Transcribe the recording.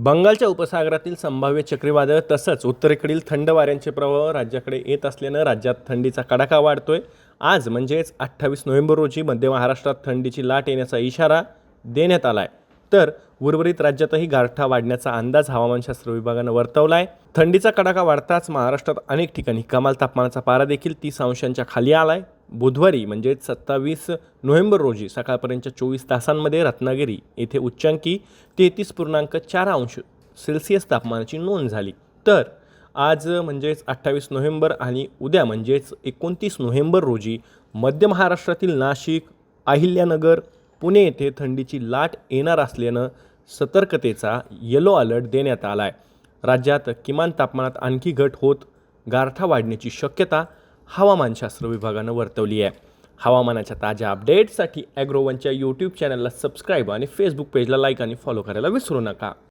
बंगालच्या उपसागरातील संभाव्य चक्रीवादळ तसंच उत्तरेकडील थंड वाऱ्यांचे प्रवाह राज्याकडे येत असल्यानं राज्यात थंडीचा कडाका वाढतोय। आज म्हणजेच 28 नोव्हेंबर रोजी मध्य महाराष्ट्रात थंडीची लाट येण्याचा इशारा देण्यात आलाय। तर उर्वरित राज्यातही गारठा वाढण्याचा अंदाज हवामानशास्त्र विभागानं वर्तवलाय। थंडीचा कडाका वाढताच महाराष्ट्रात अनेक ठिकाणी कमाल तापमानाचा पारा देखील 30 अंशांच्या खाली आलाय। बुधवारी म्हणजे 27 नोव्हेंबर रोजी सकाळपर्यंतच्या 24 तासांमध्ये रत्नागिरी येथे उच्चांकी 33.4 अंश सेल्सिअस तापमानाची नोंद झाली। तर आज म्हणजेच 28 नोव्हेंबर आणि उद्या म्हणजेच 29 नोव्हेंबर रोजी मध्य महाराष्ट्रातील नाशिक, अहिल्यानगर, पुणे येथे थंडीची लाट येणार असल्यानं सतर्कतेचा येलो अलर्ट देण्यात आला आहे। राज्यात किमान तापमानात आणखी घट होत गारठा वाढण्याची शक्यता हवामानशास्त्र विभागानं वर्तवली आहे। हवामानाच्या ताज्या अपडेट्ससाठी ॲग्रोवनच्या यूट्यूब चॅनलला सबस्क्राईब आणि फेसबुक पेजला लाईक आणि फॉलो करायला विसरू नका।